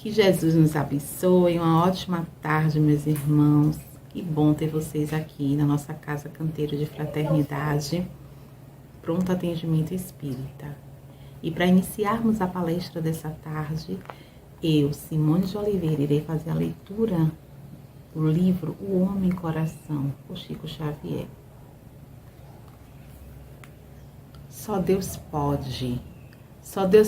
Que Jesus nos abençoe. Uma ótima tarde, meus irmãos. Que bom ter vocês aqui na nossa Casa Canteiro de Fraternidade, Pronto Atendimento Espírita. E para iniciarmos a palestra dessa tarde, eu, Simone de Oliveira, irei fazer a leitura do livro O Homem Coração, por Chico Xavier. Só Deus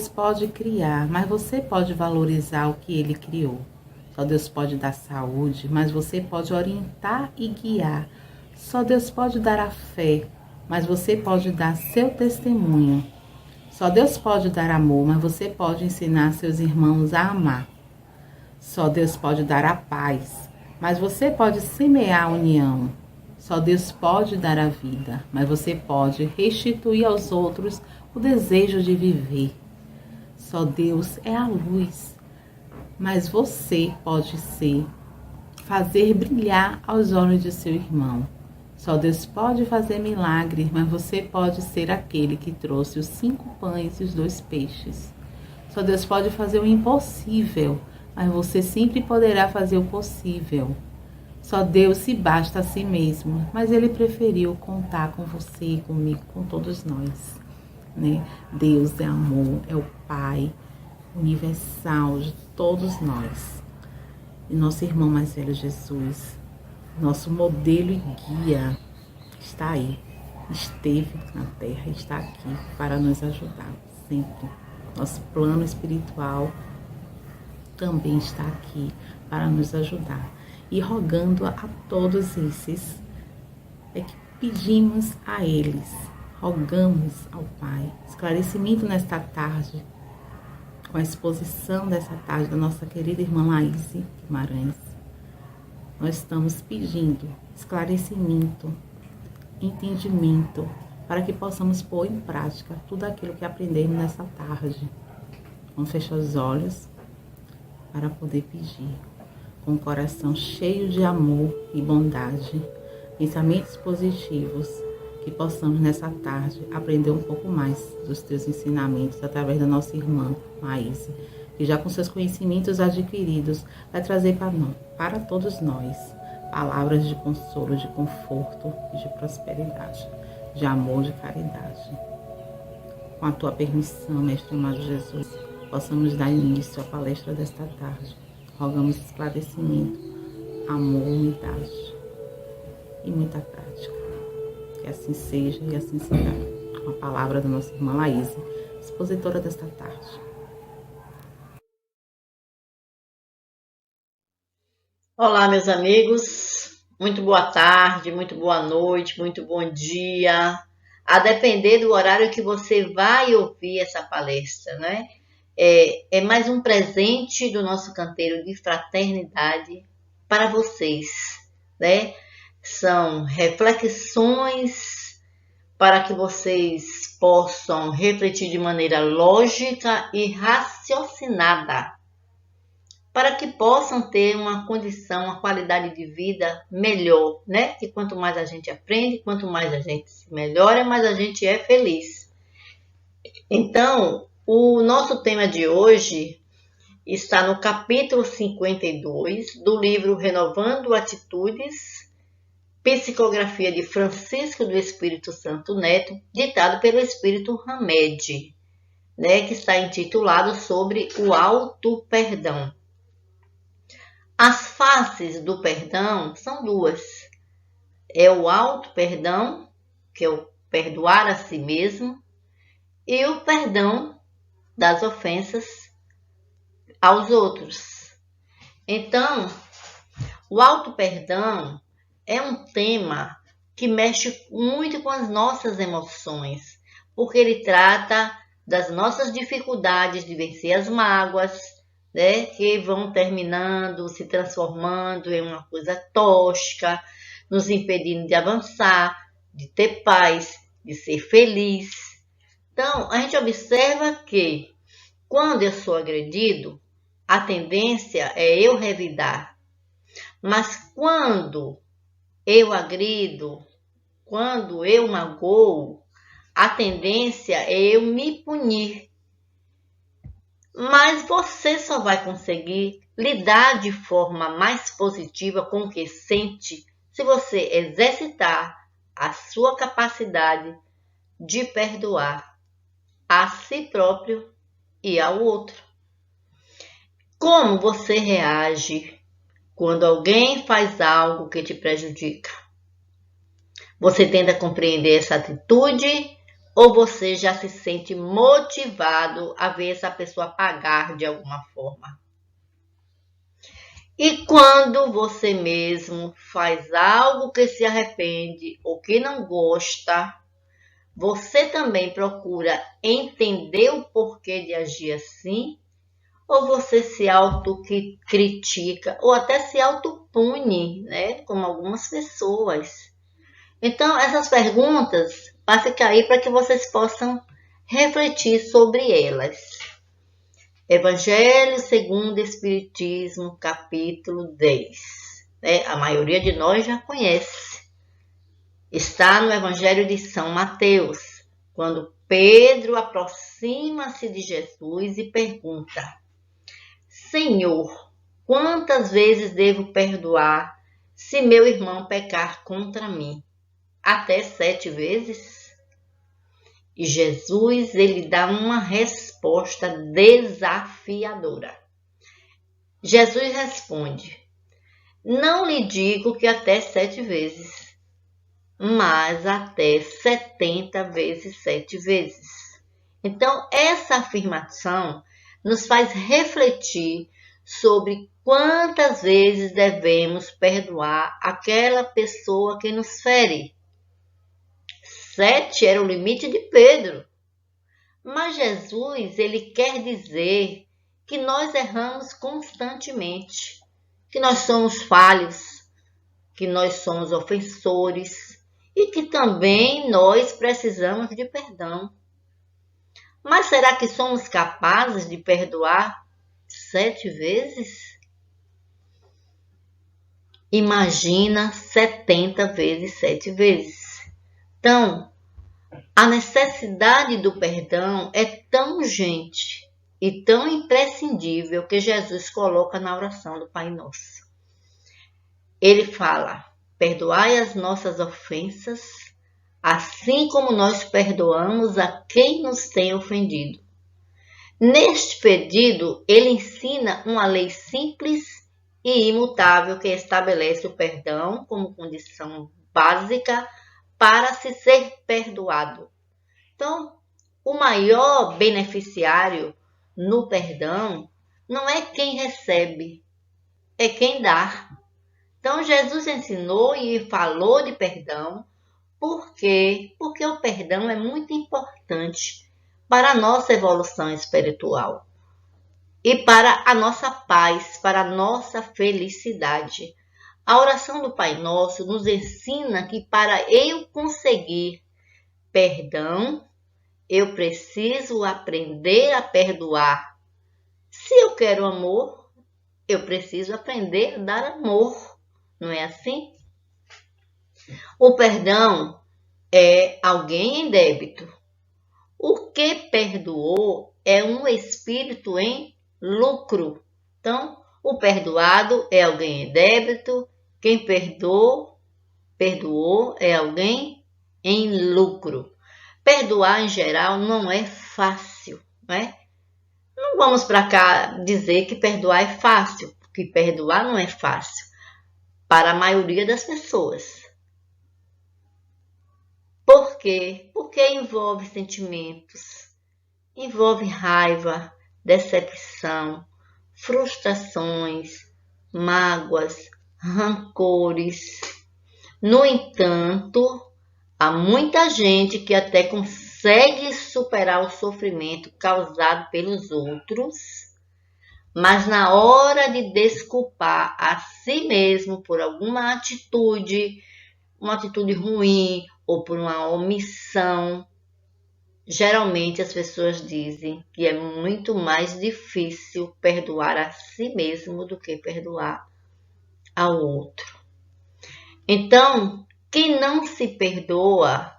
pode criar, mas você pode valorizar o que Ele criou. Só Deus pode dar saúde, mas você pode orientar e guiar. Só Deus pode dar a fé, mas você pode dar seu testemunho. Só Deus pode dar amor, mas você pode ensinar seus irmãos a amar. Só Deus pode dar a paz, mas você pode semear a união. Só Deus pode dar a vida, mas você pode restituir aos outros o desejo de viver. Só Deus é a luz, mas você pode fazer brilhar aos olhos de seu irmão. Só Deus pode fazer milagres, mas você pode ser aquele que trouxe os 5 pães e os 2 peixes. Só Deus pode fazer o impossível, mas você sempre poderá fazer o possível. Só Deus se basta a si mesmo, mas Ele preferiu contar com você, comigo, com todos nós, né? Deus é amor, é o Pai universal de todos nós. E nosso irmão mais velho Jesus, nosso modelo e guia, está aí, esteve na terra, está aqui para nos ajudar sempre. Nosso plano espiritual também está aqui para nos ajudar. E rogando a todos esses, é que pedimos a eles, rogamos ao Pai, esclarecimento nesta tarde, com a exposição dessa tarde da nossa querida irmã Laíse Guimarães. Nós estamos pedindo esclarecimento, entendimento, para que possamos pôr em prática tudo aquilo que aprendemos nessa tarde. Vamos fechar os olhos para poder pedir, com o coração cheio de amor e bondade, pensamentos positivos, que possamos nessa tarde aprender um pouco mais dos teus ensinamentos através da nossa irmã Maíse, que já com seus conhecimentos adquiridos vai trazer para todos nós palavras de consolo, de conforto e de prosperidade, de amor, de caridade. Com a tua permissão, Mestre amado Jesus, possamos dar início à palestra desta tarde. Rogamos esclarecimento, amor, humildade e muita prática. Que assim seja e assim será. Com a palavra da nossa irmã Laíse, expositora desta tarde. Olá, meus amigos. Muito boa tarde, muito boa noite, muito bom dia. A depender do horário que você vai ouvir essa palestra, né? É mais um presente do nosso canteiro de fraternidade para vocês, né? São reflexões para que vocês possam refletir de maneira lógica e raciocinada, para que possam ter uma condição, uma qualidade de vida melhor, né? Que quanto mais a gente aprende, quanto mais a gente se melhora, mais a gente é feliz. Então, o nosso tema de hoje está no capítulo 52 do livro Renovando Atitudes, psicografia de Francisco do Espírito Santo Neto, ditado pelo Espírito Hamed, né, que está intitulado sobre o auto-perdão. As faces do perdão são 2. É o auto-perdão, que é o perdoar a si mesmo, e o perdão das ofensas aos outros. Então, o auto-perdão é um tema que mexe muito com as nossas emoções, porque ele trata das nossas dificuldades de vencer as mágoas, né, que vão terminando, se transformando em uma coisa tóxica, nos impedindo de avançar, de ter paz, de ser feliz. Então, a gente observa que quando eu sou agredido, a tendência é eu revidar. Mas quando eu agrido, quando eu magoo, a tendência é eu me punir. Mas você só vai conseguir lidar de forma mais positiva com o que sente se você exercitar a sua capacidade de perdoar a si próprio e ao outro. Como você reage quando alguém faz algo que te prejudica? Você tenta compreender essa atitude ou você já se sente motivado a ver essa pessoa pagar de alguma forma? E quando você mesmo faz algo que se arrepende ou que não gosta, você também procura entender o porquê de agir assim? Ou você se autocritica ou até se autopune, né? Como algumas pessoas. Então, essas perguntas passam aí para que vocês possam refletir sobre elas. Evangelho segundo o Espiritismo, capítulo 10. A maioria de nós já conhece. Está no Evangelho de São Mateus, quando Pedro aproxima-se de Jesus e pergunta: Senhor, quantas vezes devo perdoar se meu irmão pecar contra mim? Até 7 vezes? E Jesus, ele dá uma resposta desafiadora. Jesus responde: não lhe digo que até 7 vezes, mas até 70 vezes 7 vezes. Então, essa afirmação nos faz refletir sobre quantas vezes devemos perdoar aquela pessoa que nos fere. 7 era o limite de Pedro. Mas Jesus, ele quer dizer que nós erramos constantemente, que nós somos falhos, que nós somos ofensores e que também nós precisamos de perdão. Mas será que somos capazes de perdoar 7 vezes? Imagina 70 vezes 7 vezes. Então, a necessidade do perdão é tão urgente e tão imprescindível que Jesus coloca na oração do Pai Nosso. Ele fala: perdoai as nossas ofensas, assim como nós perdoamos a quem nos tem ofendido. Neste pedido, ele ensina uma lei simples e imutável que estabelece o perdão como condição básica para se ser perdoado. Então, o maior beneficiário no perdão não é quem recebe, é quem dá. Então, Jesus ensinou e falou de perdão. Por quê? Porque o perdão é muito importante para a nossa evolução espiritual e para a nossa paz, para a nossa felicidade. A oração do Pai Nosso nos ensina que para eu conseguir perdão, eu preciso aprender a perdoar. Se eu quero amor, eu preciso aprender a dar amor. Não é assim? O perdão é alguém em débito. O que perdoou é um espírito em lucro. Então, o perdoado é alguém em débito. Quem perdoou é alguém em lucro. Perdoar, em geral, não é fácil, né? Não vamos para cá dizer que perdoar é fácil, porque perdoar não é fácil para a maioria das pessoas. Por quê? Porque envolve sentimentos, envolve raiva, decepção, frustrações, mágoas, rancores. No entanto, há muita gente que até consegue superar o sofrimento causado pelos outros, mas na hora de desculpar a si mesmo por alguma atitude, uma atitude ruim ou por uma omissão, geralmente as pessoas dizem que é muito mais difícil perdoar a si mesmo do que perdoar ao outro. Então, quem não se perdoa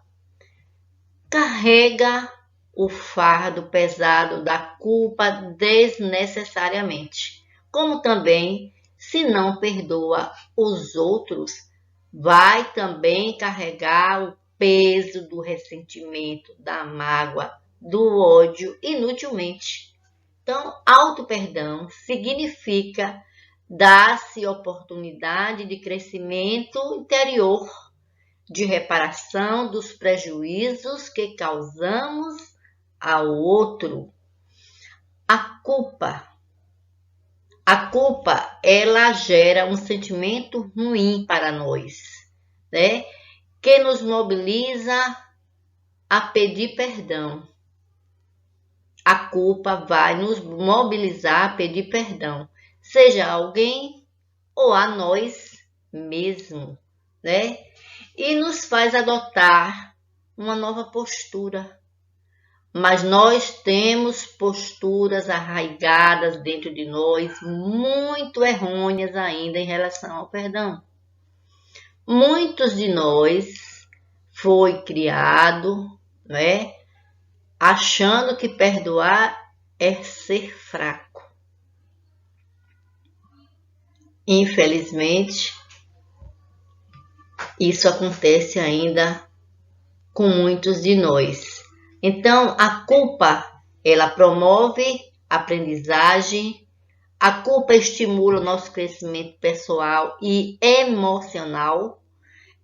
carrega o fardo pesado da culpa desnecessariamente. Como também, se não perdoa os outros, vai também carregar o peso do ressentimento, da mágoa, do ódio inutilmente. Então, auto-perdão significa dar-se oportunidade de crescimento interior, de reparação dos prejuízos que causamos ao outro. A culpa, ela gera um sentimento ruim para nós, né? Que nos mobiliza a pedir perdão. A culpa vai nos mobilizar a pedir perdão, seja a alguém ou a nós mesmos, né? E nos faz adotar uma nova postura. Mas nós temos posturas arraigadas dentro de nós, muito errôneas ainda em relação ao perdão. Muitos de nós foi criado, né, achando que perdoar é ser fraco. Infelizmente, isso acontece ainda com muitos de nós. Então, a culpa, ela promove aprendizagem, a culpa estimula o nosso crescimento pessoal e emocional.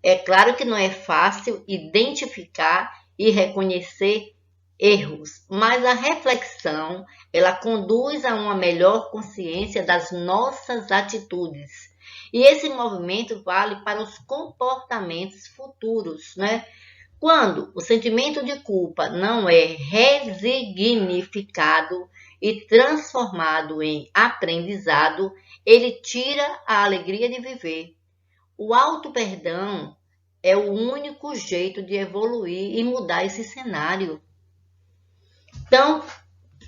É claro que não é fácil identificar e reconhecer erros, mas a reflexão, ela conduz a uma melhor consciência das nossas atitudes. E esse movimento vale para os comportamentos futuros, né? Quando o sentimento de culpa não é resignificado e transformado em aprendizado, ele tira a alegria de viver. O auto-perdão é o único jeito de evoluir e mudar esse cenário. Então,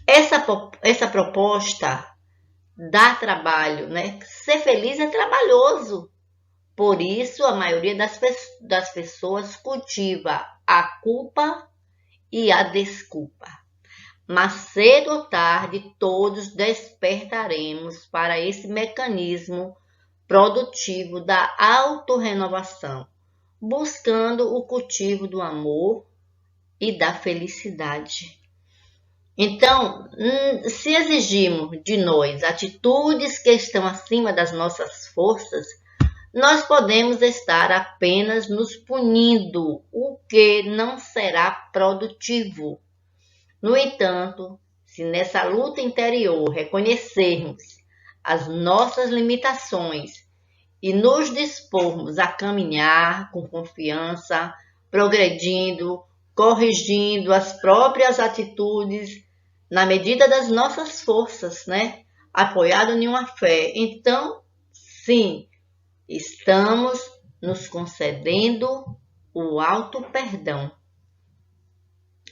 essa proposta dá trabalho, né? Ser feliz é trabalhoso. Por isso, a maioria das pessoas cultiva a culpa e a desculpa. Mas cedo ou tarde, todos despertaremos para esse mecanismo produtivo da autorrenovação, buscando o cultivo do amor e da felicidade. Então, se exigirmos de nós atitudes que estão acima das nossas forças, nós podemos estar apenas nos punindo, o que não será produtivo. No entanto, se nessa luta interior reconhecermos as nossas limitações e nos dispormos a caminhar com confiança, progredindo, corrigindo as próprias atitudes na medida das nossas forças, né? Apoiado em uma fé. Então, sim, estamos nos concedendo o auto-perdão,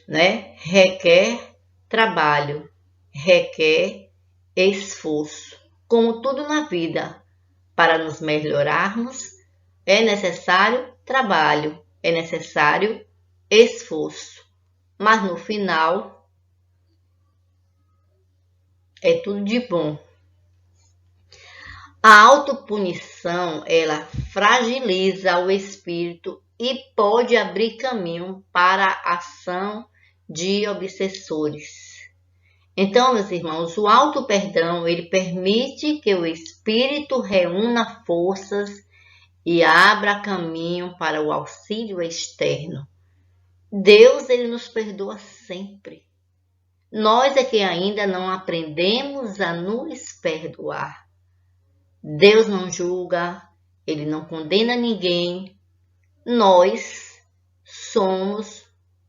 né? Requer trabalho, requer esforço. Como tudo na vida, para nos melhorarmos, é necessário trabalho, é necessário esforço. Mas no final, é tudo de bom. A autopunição, ela fragiliza o espírito e pode abrir caminho para a ação de obsessores. Então, meus irmãos, o auto-perdão, ele permite que o espírito reúna forças e abra caminho para o auxílio externo. Deus, ele nos perdoa sempre. Nós é que ainda não aprendemos a nos perdoar. Deus não julga, ele não condena ninguém. Nós somos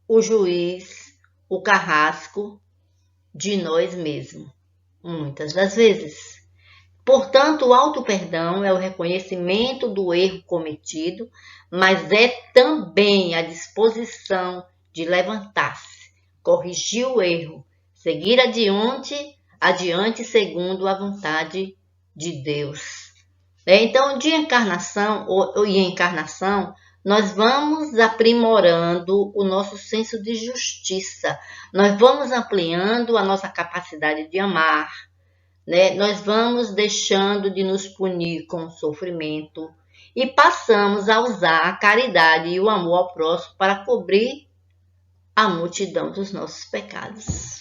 o juiz, o carrasco de nós mesmos, muitas das vezes. Portanto, o auto-perdão é o reconhecimento do erro cometido, mas é também a disposição de levantar-se, corrigir o erro, seguir adiante segundo a vontade de Deus. Então, de encarnação e encarnação, nós vamos aprimorando o nosso senso de justiça, nós vamos ampliando a nossa capacidade de amar, né? Nós vamos deixando de nos punir com o sofrimento e passamos a usar a caridade e o amor ao próximo para cobrir a multidão dos nossos pecados.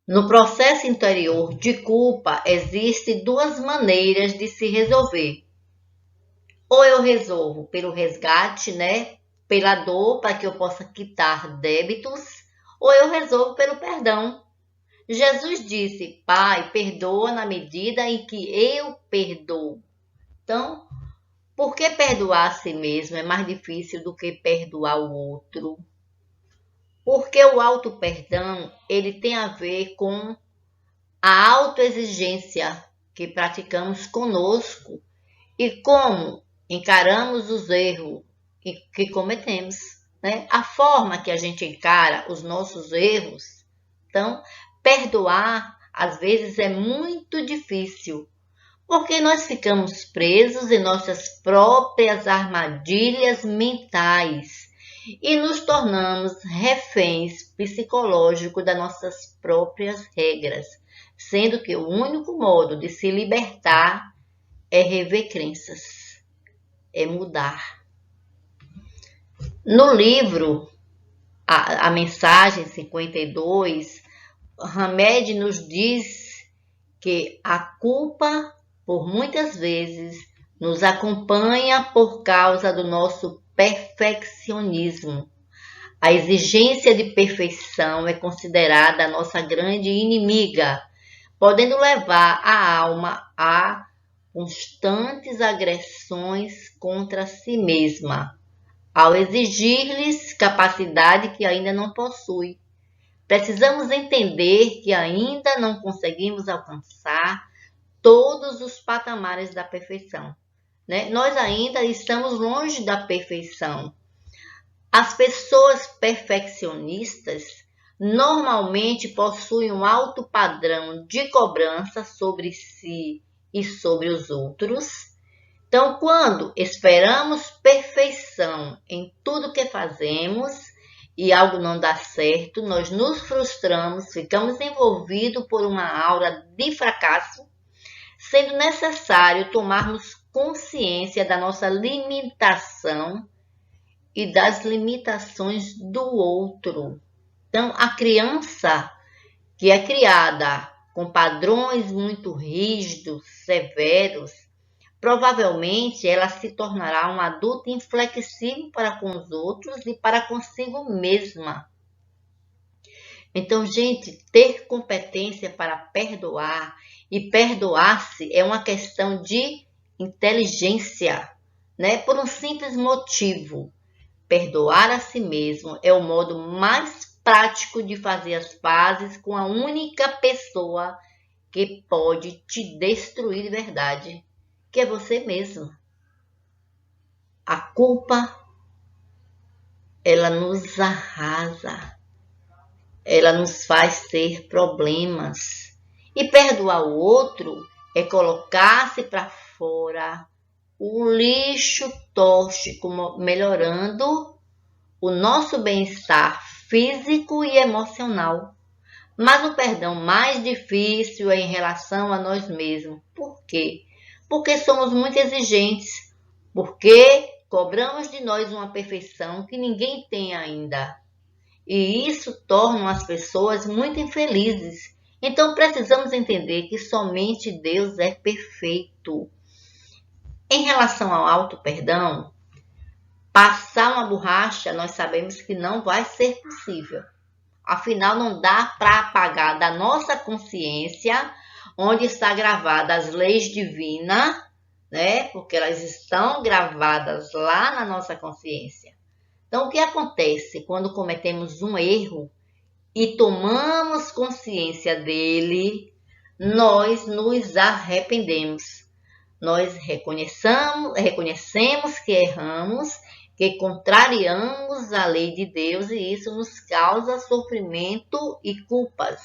No processo interior de culpa, existem duas maneiras de se resolver. Ou eu resolvo pelo resgate, né? Pela dor, para que eu possa quitar débitos, ou eu resolvo pelo perdão. Jesus disse: Pai, perdoa na medida em que eu perdoo. Então, por que perdoar a si mesmo é mais difícil do que perdoar o outro? Porque o auto-perdão, ele tem a ver com a autoexigência que praticamos conosco e como encaramos os erros que cometemos, né? A forma que a gente encara os nossos erros. Então, perdoar, às vezes, é muito difícil, porque nós ficamos presos em nossas próprias armadilhas mentais e nos tornamos reféns psicológicos das nossas próprias regras, sendo que o único modo de se libertar é rever crenças, é mudar. No livro A Mensagem 52, Hamed nos diz que a culpa, por muitas vezes, nos acompanha por causa do nosso perfeccionismo. A exigência de perfeição é considerada a nossa grande inimiga, podendo levar a alma a constantes agressões contra si mesma, ao exigir-lhes capacidade que ainda não possui. Precisamos entender que ainda não conseguimos alcançar todos os patamares da perfeição, né? Nós ainda estamos longe da perfeição. As pessoas perfeccionistas normalmente possuem um alto padrão de cobrança sobre si e sobre os outros. Então, quando esperamos perfeição em tudo que fazemos e algo não dá certo, nós nos frustramos, ficamos envolvidos por uma aura de fracasso, sendo necessário tomarmos consciência da nossa limitação e das limitações do outro. Então, a criança que é criada com padrões muito rígidos, severos, provavelmente ela se tornará um adulto inflexível para com os outros e para consigo mesma. Então, gente, ter competência para perdoar e perdoar-se é uma questão de inteligência, né? Por um simples motivo. Perdoar a si mesmo é o modo mais prático de fazer as pazes com a única pessoa que pode te destruir de verdade, que é você mesmo. A culpa, ela nos arrasa, ela nos faz ter problemas. E perdoar o outro é colocar-se para fora o lixo tóxico, melhorando o nosso bem-estar físico e emocional. Mas o perdão mais difícil é em relação a nós mesmos. Por quê? Porque somos muito exigentes, porque cobramos de nós uma perfeição que ninguém tem ainda. E isso torna as pessoas muito infelizes. Então precisamos entender que somente Deus é perfeito. Em relação ao auto-perdão, passar uma borracha nós sabemos que não vai ser possível. Afinal, não dá para apagar da nossa consciência onde está gravada as leis divinas, né? Porque elas estão gravadas lá na nossa consciência. Então, o que acontece quando cometemos um erro e tomamos consciência dele? Nós nos arrependemos. Nós reconhecemos que erramos, que contrariamos a lei de Deus e isso nos causa sofrimento e culpas.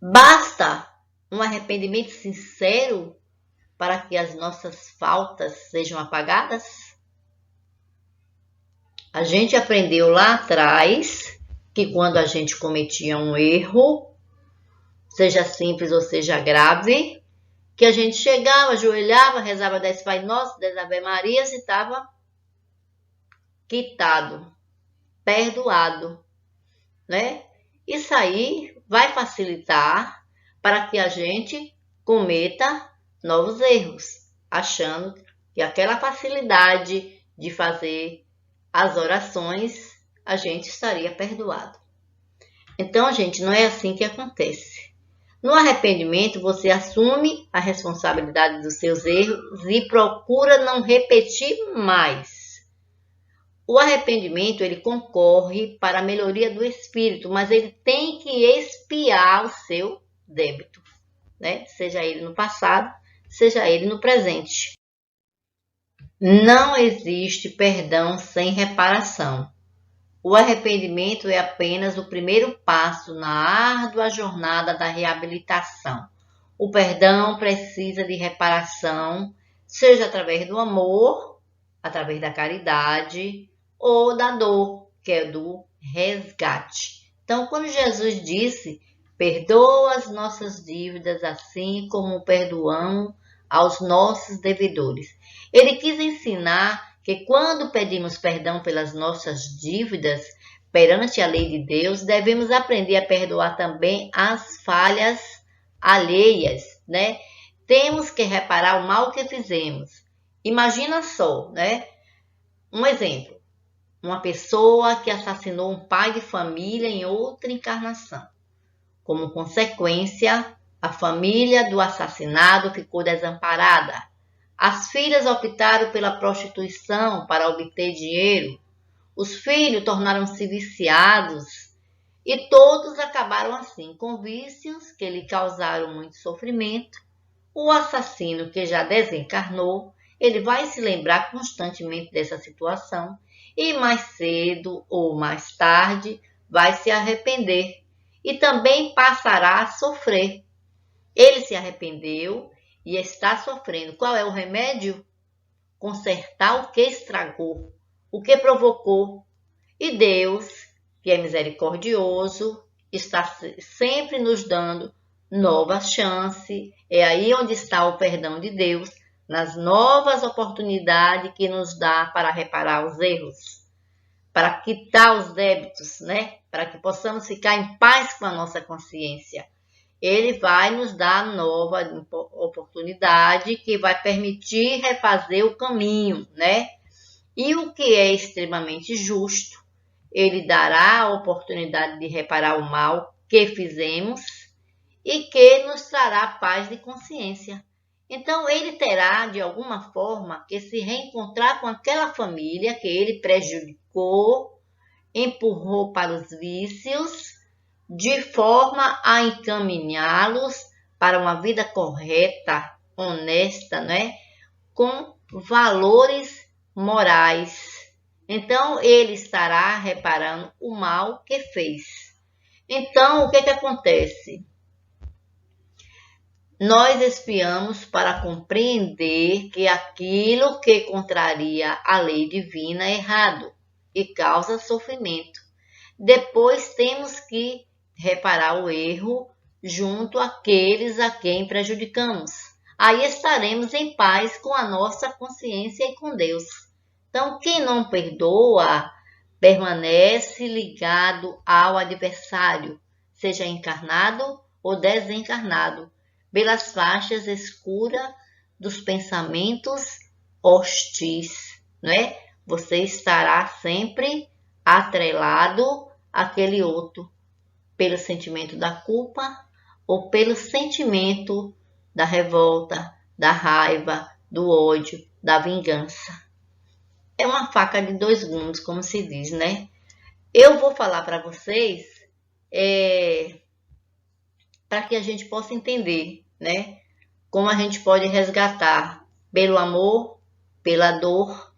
Basta um arrependimento sincero para que as nossas faltas sejam apagadas? A gente aprendeu lá atrás que quando a gente cometia um erro, seja simples ou seja grave, que a gente chegava, ajoelhava, rezava 10 Pai Nosso, 10 Ave Marias e estava quitado, perdoado, né? Isso aí vai facilitar para que a gente cometa novos erros, achando que aquela facilidade de fazer as orações, a gente estaria perdoado. Então, gente, não é assim que acontece. No arrependimento, você assume a responsabilidade dos seus erros e procura não repetir mais. O arrependimento, ele concorre para a melhoria do espírito, mas ele tem que expiar o seu débito, né? Seja ele no passado, seja ele no presente. Não existe perdão sem reparação. O arrependimento é apenas o primeiro passo na árdua jornada da reabilitação. O perdão precisa de reparação, seja através do amor, através da caridade ou da dor, que é do resgate. Então, quando Jesus disse, perdoa as nossas dívidas assim como perdoamos aos nossos devedores, ele quis ensinar que quando pedimos perdão pelas nossas dívidas perante a lei de Deus, devemos aprender a perdoar também as falhas alheias, né? Temos que reparar o mal que fizemos. Imagina só, né? Um exemplo, uma pessoa que assassinou um pai de família em outra encarnação. Como consequência, a família do assassinado ficou desamparada. As filhas optaram pela prostituição para obter dinheiro. Os filhos tornaram-se viciados e todos acabaram assim, com vícios que lhe causaram muito sofrimento. O assassino, que já desencarnou, ele vai se lembrar constantemente dessa situação e mais cedo ou mais tarde vai se arrepender e também passará a sofrer. Ele se arrependeu e está sofrendo. Qual é o remédio? Consertar o que estragou, o que provocou. E Deus, que é misericordioso, está sempre nos dando novas chances. É aí onde está o perdão de Deus, nas novas oportunidades que nos dá para reparar os erros, para quitar os débitos, né? Para que possamos ficar em paz com a nossa consciência. Ele vai nos dar nova oportunidade que vai permitir refazer o caminho, né? E o que é extremamente justo, ele dará a oportunidade de reparar o mal que fizemos e que nos trará paz de consciência. Então, ele terá, de alguma forma, que se reencontrar com aquela família que ele prejudicou, empurrou para os vícios, de forma a encaminhá-los para uma vida correta, honesta, né? Com valores morais. Então, ele estará reparando o mal que fez. Então, o que acontece? Nós expiamos para compreender que aquilo que contraria a lei divina é errado e causa sofrimento. Depois temos que reparar o erro junto àqueles a quem prejudicamos. Aí estaremos em paz com a nossa consciência e com Deus. Então, quem não perdoa permanece ligado ao adversário, seja encarnado ou desencarnado, pelas faixas escuras dos pensamentos hostis, né? Você estará sempre atrelado àquele outro, pelo sentimento da culpa ou pelo sentimento da revolta, da raiva, do ódio, da vingança. É uma faca de dois gumes, como se diz, né? Eu vou falar para vocês para que a gente possa entender, né? Como a gente pode resgatar pelo amor, pela dor,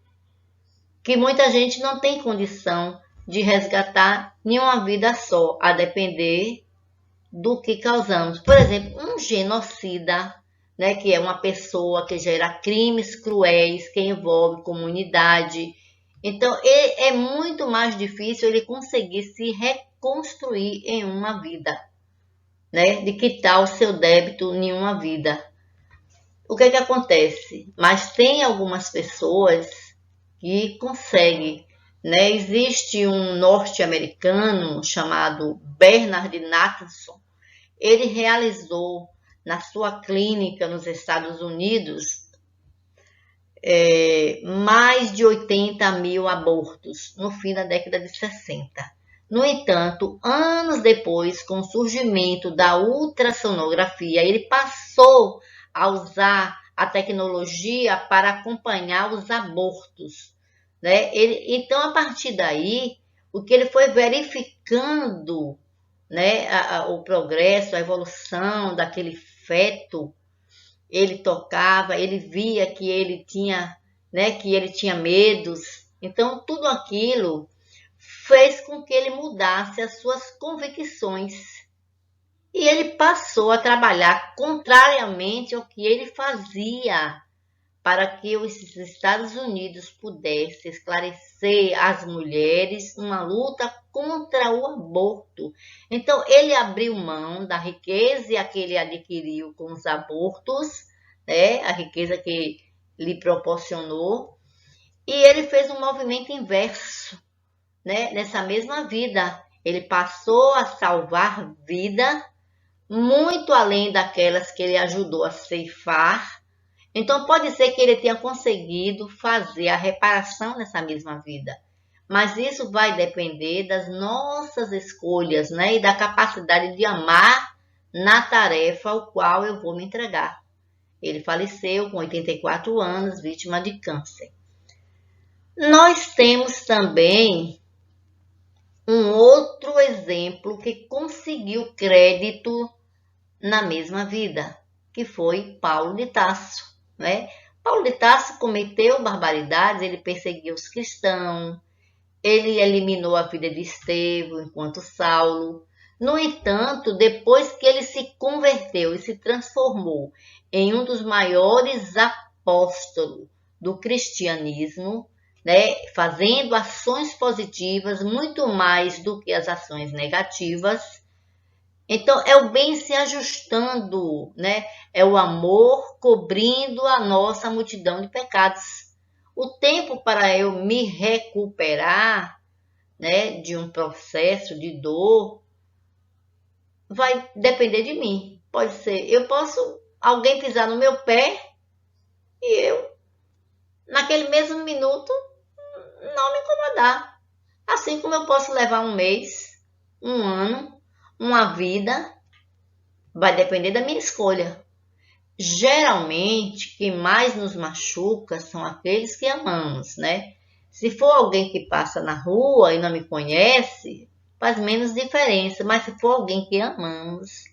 que muita gente não tem condição de resgatar nenhuma vida só, a depender do que causamos. Por exemplo, um genocida né, que é uma pessoa que gera crimes cruéis, que envolve comunidade. Então, é muito mais difícil ele conseguir se reconstruir em uma vida, né, de quitar o seu débito em uma vida. O que acontece? Mas tem algumas pessoas que conseguem, né? Existe um norte-americano chamado Bernard Nathanson. Ele realizou na sua clínica nos Estados Unidos mais de 80 mil abortos no fim da década de 60. No entanto, anos depois, com o surgimento da ultrassonografia, ele passou a usar a tecnologia para acompanhar os abortos, né? Então, a partir daí, o que ele foi verificando, né, o progresso, a evolução daquele feto, ele tocava, ele via que ele tinha, né, que ele tinha medos. Então, tudo aquilo fez com que ele mudasse as suas convicções. E ele passou a trabalhar contrariamente ao que ele fazia para que os Estados Unidos pudessem esclarecer as mulheres uma luta contra o aborto. Então, ele abriu mão da riqueza que ele adquiriu com os abortos, né, a riqueza que lhe proporcionou, e ele fez um movimento inverso, né, nessa mesma vida. Ele passou a salvar vida muito além daquelas que ele ajudou a ceifar. Então, pode ser que ele tenha conseguido fazer a reparação nessa mesma vida. Mas isso vai depender das nossas escolhas, né? E da capacidade de amar na tarefa ao qual eu vou me entregar. Ele faleceu com 84 anos, vítima de câncer. Nós temos também um outro exemplo que conseguiu crédito na mesma vida, que foi Paulo de Tarso, né? Paulo de Tarso cometeu barbaridades, ele perseguiu os cristãos, ele eliminou a vida de Estevão enquanto Saulo. No entanto, depois que ele se converteu e se transformou em um dos maiores apóstolos do cristianismo, né, fazendo ações positivas muito mais do que as ações negativas. Então, é o bem se ajustando, né? É o amor cobrindo a nossa multidão de pecados. O tempo para eu me recuperar, né, de um processo de dor vai depender de mim. Pode ser, alguém pisar no meu pé e eu, naquele mesmo minuto, não me incomodar. Assim como eu posso levar um mês, um ano, uma vida, vai depender da minha escolha. Geralmente, quem mais nos machuca são aqueles que amamos, né? Se for alguém que passa na rua e não me conhece, faz menos diferença. Mas se for alguém que amamos,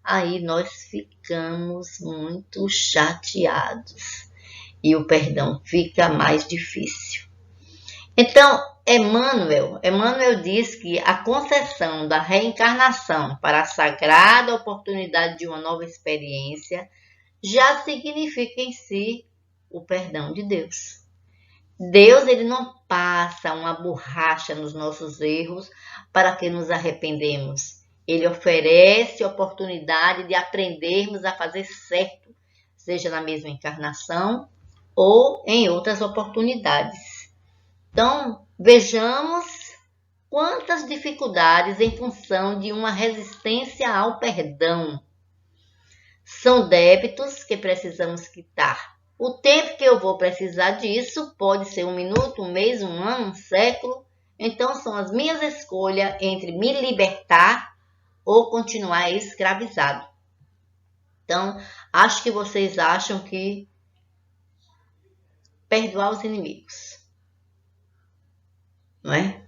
aí nós ficamos muito chateados e o perdão fica mais difícil. Então, Emmanuel diz que a concessão da reencarnação para a sagrada oportunidade de uma nova experiência já significa em si o perdão de Deus. Deus, ele não passa uma borracha nos nossos erros para que nos arrependemos. Ele oferece a oportunidade de aprendermos a fazer certo, seja na mesma encarnação ou em outras oportunidades. Então, vejamos quantas dificuldades em função de uma resistência ao perdão. São débitos que precisamos quitar. O tempo que eu vou precisar disso pode ser 1 minuto, 1 mês, 1 ano, 1 século. Então, são as minhas escolhas entre me libertar ou continuar escravizado. Então, acho que vocês acham que perdoar os inimigos, não é?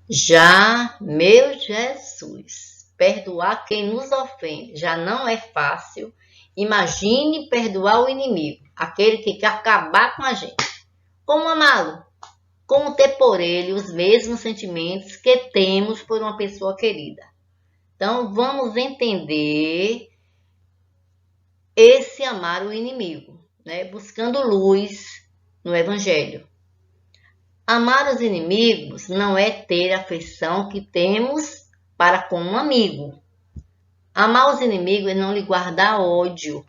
Já, meu Jesus, perdoar quem nos ofende já não é fácil. Imagine perdoar o inimigo, aquele que quer acabar com a gente. Como amá-lo? Como ter por ele os mesmos sentimentos que temos por uma pessoa querida. Então, vamos entender esse amar o inimigo, né? Buscando luz no Evangelho. Amar os inimigos não é ter a afeição que temos para com um amigo. Amar os inimigos é não lhe guardar ódio,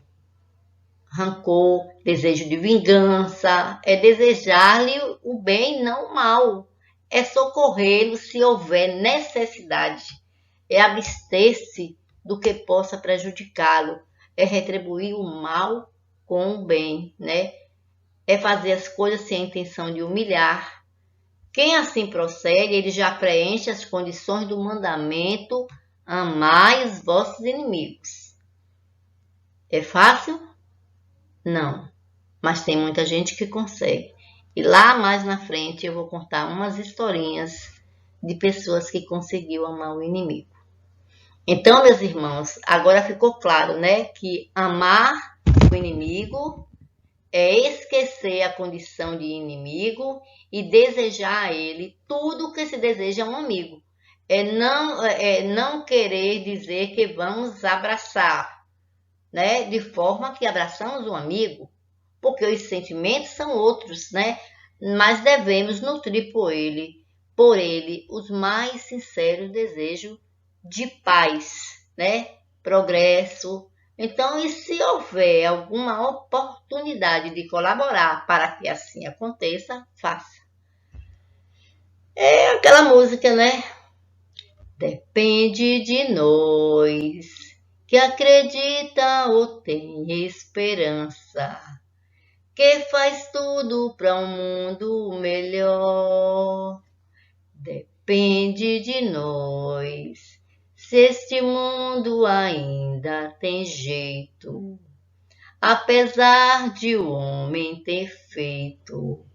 rancor, desejo de vingança, é desejar-lhe o bem, não o mal. É socorrê-lo se houver necessidade. É abster-se do que possa prejudicá-lo. É retribuir o mal com o bem, né? É fazer as coisas sem a intenção de humilhar. Quem assim procede, ele já preenche as condições do mandamento: amai os vossos inimigos. É fácil? Não. Mas tem muita gente que consegue. E lá mais na frente eu vou contar umas historinhas de pessoas que conseguiu amar o inimigo. Então, meus irmãos, agora ficou claro, né, que amar o inimigo é esquecer a condição de inimigo e desejar a ele tudo o que se deseja a um amigo. É não querer dizer que vamos abraçar, né, de forma que abraçamos um amigo, porque os sentimentos são outros, né? Mas devemos nutrir por ele os mais sinceros desejos de paz, né? Progresso. Então, e se houver alguma oportunidade de colaborar para que assim aconteça, faça. É aquela música, né? Depende de nós, que acredita ou tem esperança, que faz tudo para um mundo melhor. Depende de nós, se este mundo ainda tem jeito, apesar de o homem ter feito,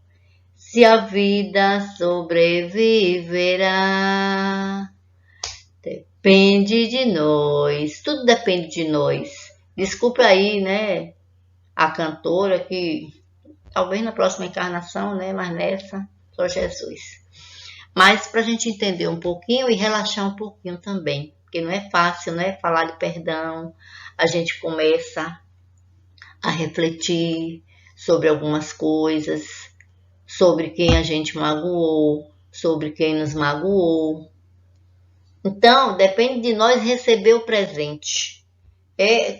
se a vida sobreviverá. Depende de nós, tudo depende de nós. Desculpa aí, né, a cantora que talvez na próxima encarnação, né, mas nessa, só Jesus. Mas para a gente entender um pouquinho e relaxar um pouquinho também, porque não é fácil, né, falar de perdão. A gente começa a refletir sobre algumas coisas, sobre quem a gente magoou, sobre quem nos magoou. Então, depende de nós receber o presente.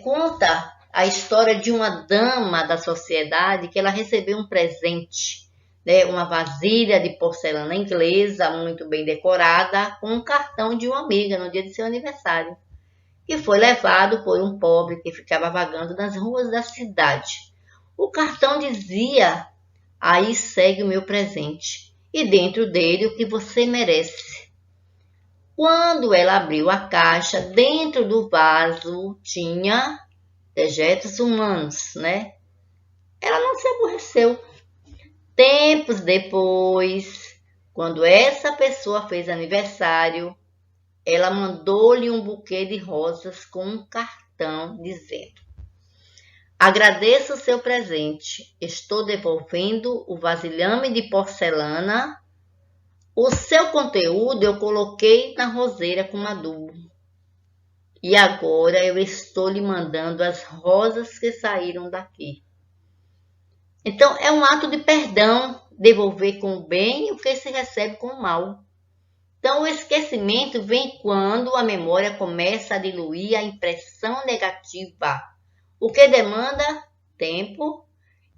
Conta a história de uma dama da sociedade que ela recebeu um presente, né, uma vasilha de porcelana inglesa muito bem decorada com um cartão de uma amiga no dia de seu aniversário, que foi levado por um pobre que ficava vagando nas ruas da cidade. O cartão dizia: aí segue o meu presente, e dentro dele o que você merece. Quando ela abriu a caixa, dentro do vaso tinha dejetos humanos, né? Ela não se aborreceu. Tempos depois, quando essa pessoa fez aniversário, ela mandou-lhe um buquê de rosas com um cartão dizendo: agradeço o seu presente, estou devolvendo o vasilhame de porcelana. O seu conteúdo eu coloquei na roseira como adubo. E agora eu estou lhe mandando as rosas que saíram daqui. Então, é um ato de perdão, devolver com o bem o que se recebe com o mal. Então, o esquecimento vem quando a memória começa a diluir a impressão negativa, o que demanda tempo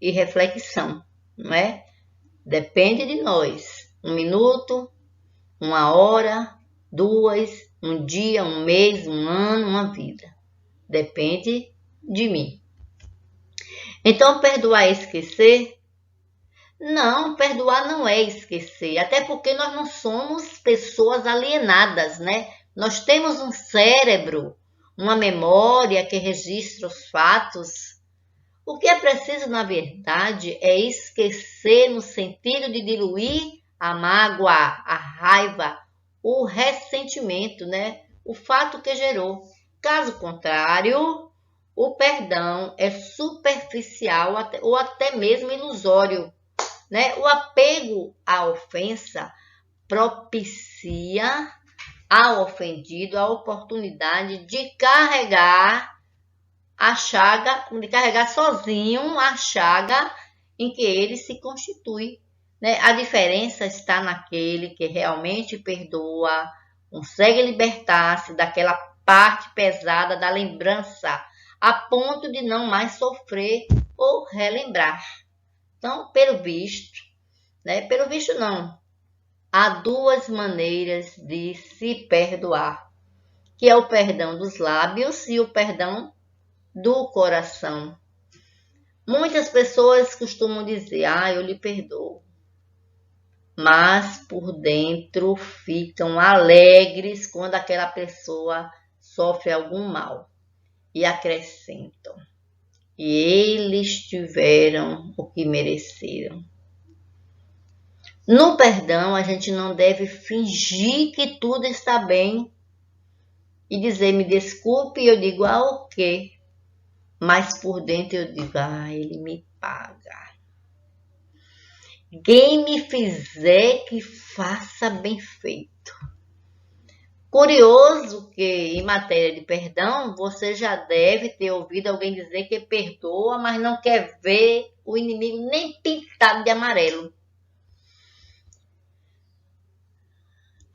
e reflexão, não é? Depende de nós. 1 minuto, 1 hora, 2, um dia, um mês, um ano, uma vida. Depende de mim. Então, perdoar e esquecer? Não, perdoar não é esquecer. Até porque nós não somos pessoas alienadas, né? Nós temos um cérebro, uma memória que registra os fatos. O que é preciso, na verdade, é esquecer no sentido de diluir a mágoa, a raiva, o ressentimento, né? O fato que gerou. Caso contrário, o perdão é superficial ou até mesmo ilusório, né? O apego à ofensa propicia ao ofendido a oportunidade de carregar a chaga, de carregar sozinho a chaga em que ele se constitui, né? A diferença está naquele que realmente perdoa, consegue libertar-se daquela parte pesada da lembrança, a ponto de não mais sofrer ou relembrar. Então, pelo visto, né? Pelo visto não. Há duas maneiras de se perdoar, que é o perdão dos lábios e o perdão do coração. Muitas pessoas costumam dizer, eu lhe perdoo, mas por dentro ficam alegres quando aquela pessoa sofre algum mal e acrescentam, e eles tiveram o que mereceram. No perdão, a gente não deve fingir que tudo está bem e dizer me desculpe, e eu digo, ok. Mas por dentro eu digo, ele me paga. Quem me fizer que faça bem feito. Curioso que em matéria de perdão, você já deve ter ouvido alguém dizer que perdoa, mas não quer ver o inimigo nem pintado de amarelo.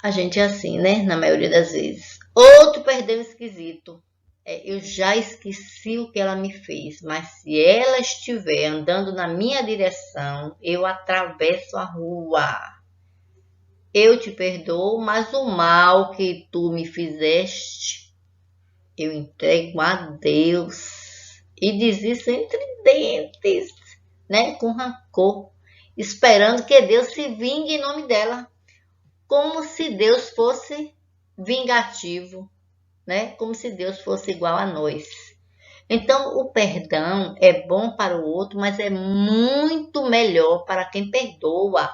A gente é assim, né? Na maioria das vezes. Outro perdão esquisito. Eu já esqueci o que ela me fez, mas se ela estiver andando na minha direção, eu atravesso a rua. Eu te perdoo, mas o mal que tu me fizeste, eu entrego a Deus. E diz isso entre dentes, né? Com rancor, esperando que Deus se vingue em nome dela. Como se Deus fosse vingativo, né? Como se Deus fosse igual a nós. Então, o perdão é bom para o outro, mas é muito melhor para quem perdoa.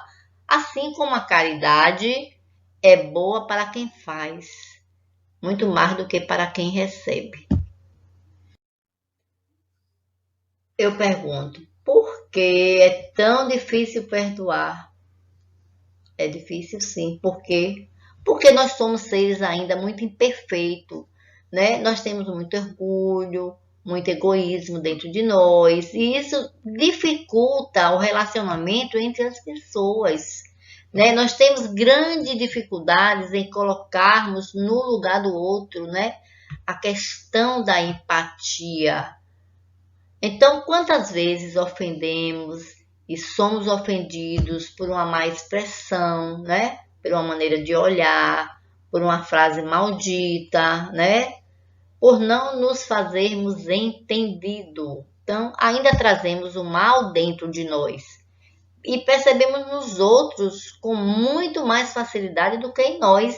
Assim como a caridade é boa para quem faz, muito mais do que para quem recebe. Eu pergunto, por que é tão difícil perdoar? É difícil sim, por quê? Porque nós somos seres ainda muito imperfeitos, né? Nós temos muito orgulho, muito egoísmo dentro de nós, e isso dificulta o relacionamento entre as pessoas, né? Nós temos grandes dificuldades em colocarmos no lugar do outro, né? A questão da empatia. Então, quantas vezes ofendemos e somos ofendidos por uma má expressão, né? Por uma maneira de olhar, por uma frase maldita, né? Por não nos fazermos entendido. Então, ainda trazemos o mal dentro de nós e percebemos nos outros com muito mais facilidade do que em nós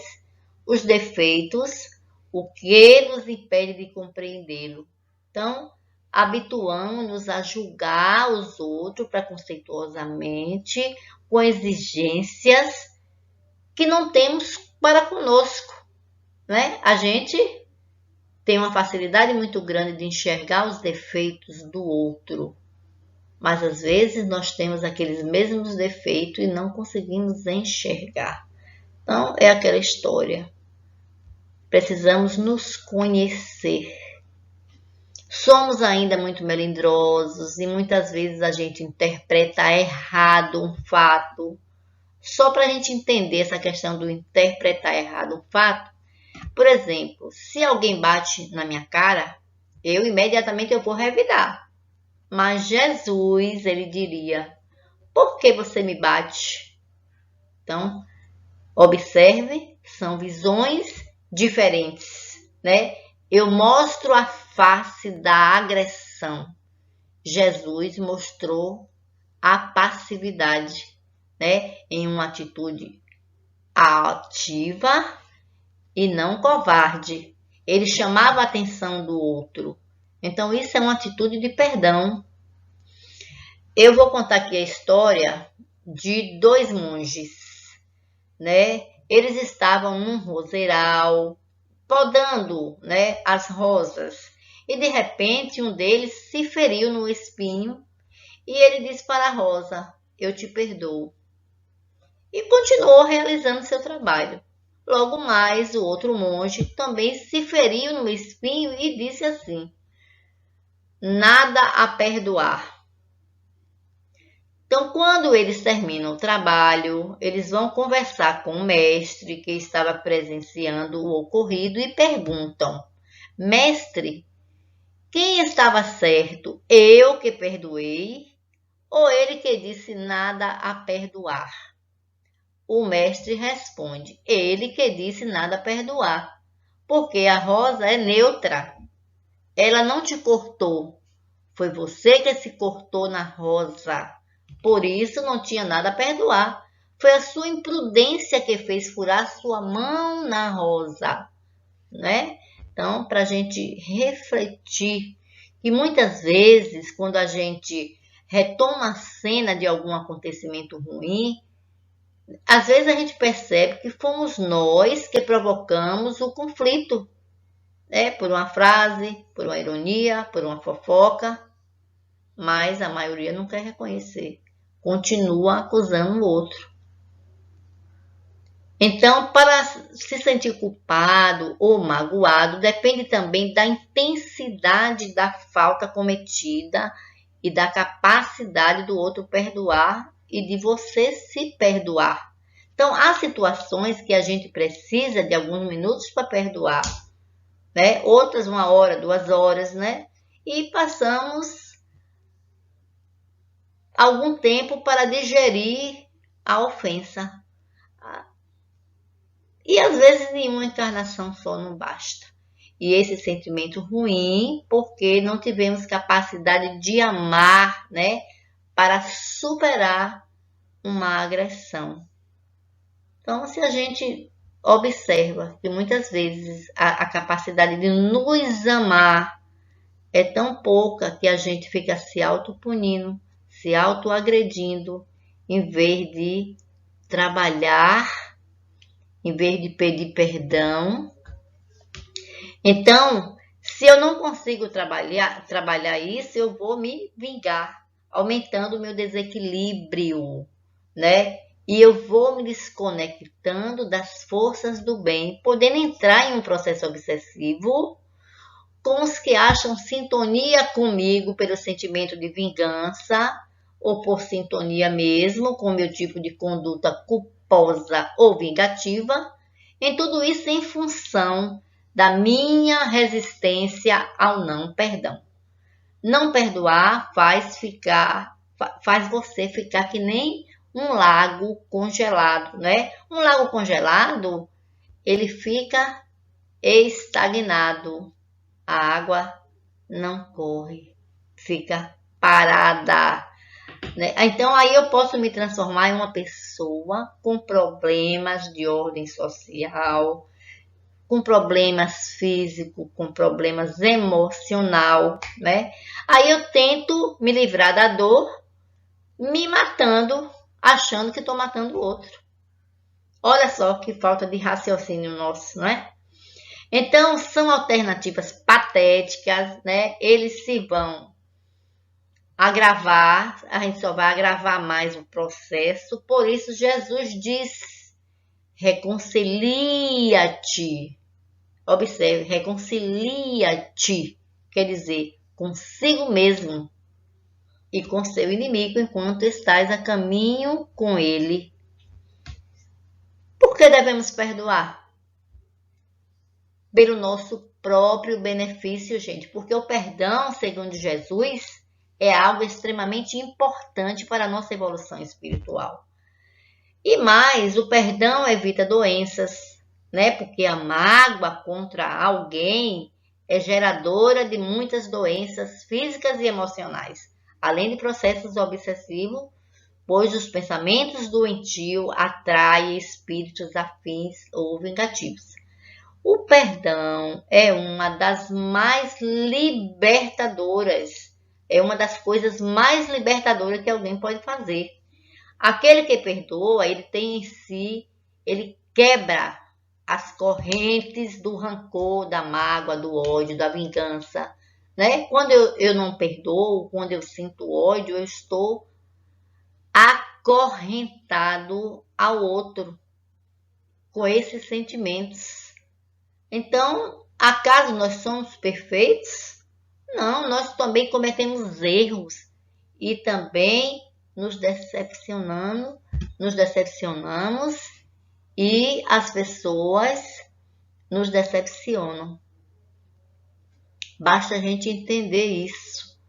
os defeitos, o que nos impede de compreendê-lo. Então, habituamos-nos a julgar os outros preconceituosamente, com exigências que não temos para conosco, né? A gente tem uma facilidade muito grande de enxergar os defeitos do outro, mas às vezes nós temos aqueles mesmos defeitos e não conseguimos enxergar. Então, é aquela história. Precisamos nos conhecer. Somos ainda muito melindrosos e muitas vezes a gente interpreta errado um fato. Só para a gente entender essa questão do interpretar errado um fato, por exemplo, se alguém bate na minha cara, eu imediatamente vou revidar. Mas Jesus, ele diria, por que você me bate? Então, observe, são visões diferentes, né? Eu mostro a face da agressão. Jesus mostrou a passividade, né? Em uma atitude ativa e não covarde. Ele chamava a atenção do outro. Então, isso é uma atitude de perdão. Eu vou contar aqui a história de dois monges, né? Eles estavam num roseral, podando, né, as rosas, e de repente um deles se feriu no espinho e ele disse para a rosa, eu te perdoo. E continuou realizando seu trabalho. Logo mais, o outro monge também se feriu no espinho e disse assim, nada a perdoar. Então, quando eles terminam o trabalho, eles vão conversar com o mestre que estava presenciando o ocorrido e perguntam: Mestre, quem estava certo? Eu que perdoei ou ele que disse nada a perdoar? O mestre responde: ele que disse nada a perdoar, porque a rosa é neutra. Ela não te cortou. Foi você que se cortou na rosa. Por isso não tinha nada a perdoar. Foi a sua imprudência que fez furar sua mão na rosa, né? Então, para a gente refletir, que muitas vezes, quando a gente retoma a cena de algum acontecimento ruim, às vezes a gente percebe que fomos nós que provocamos o conflito, né? Por uma frase, por uma ironia, por uma fofoca, mas a maioria não quer reconhecer, continua acusando o outro. Então, para se sentir culpado ou magoado, depende também da intensidade da falta cometida e da capacidade do outro perdoar e de você se perdoar. Então, há situações que a gente precisa de alguns minutos para perdoar, né? Outras 1 hora, 2 horas, né? E passamos algum tempo para digerir a ofensa. E às vezes nenhuma encarnação só não basta. E esse sentimento ruim, porque não tivemos capacidade de amar, né? Para superar uma agressão. Então, se a gente observa que muitas vezes a capacidade de nos amar é tão pouca que a gente fica se autopunindo, se autoagredindo, em vez de trabalhar, em vez de pedir perdão. Então, se eu não consigo trabalhar isso, eu vou me vingar, aumentando o meu desequilíbrio, né? E eu vou me desconectando das forças do bem, podendo entrar em um processo obsessivo com os que acham sintonia comigo pelo sentimento de vingança, ou por sintonia mesmo com o meu tipo de conduta culposa ou vingativa, em tudo isso em função da minha resistência ao não perdão. Não perdoar faz você ficar que nem um lago congelado, né? Um lago congelado, ele fica estagnado. A água não corre, fica parada, né? Então aí eu posso me transformar em uma pessoa com problemas de ordem social, com problemas físicos, com problemas emocional, né? Aí eu tento me livrar da dor, me matando, achando que estou matando o outro. Olha só que falta de raciocínio nosso, não é? Então, são alternativas patéticas, né? Eles se vão agravar, a gente só vai agravar mais o processo. Por isso, Jesus diz: reconcilia-te. Observe, reconcilia-te, quer dizer, consigo mesmo e com seu inimigo, enquanto estás a caminho com ele. Por que devemos perdoar? Pelo nosso próprio benefício, gente, porque o perdão, segundo Jesus, é algo extremamente importante para a nossa evolução espiritual. E mais, o perdão evita doenças, né? Porque a mágoa contra alguém é geradora de muitas doenças físicas e emocionais, além de processos obsessivos, pois os pensamentos doentios atraem espíritos afins ou vingativos. O perdão é uma das mais libertadoras, é uma das coisas mais libertadoras que alguém pode fazer. Aquele que perdoa, ele tem em si, ele quebra as correntes do rancor, da mágoa, do ódio, da vingança, né? Quando eu não perdoo, quando eu sinto ódio, eu estou acorrentado ao outro com esses sentimentos. Então, acaso nós somos perfeitos? Não, nós também cometemos erros e também nos decepcionamos e as pessoas nos decepcionam. Basta a gente entender isso,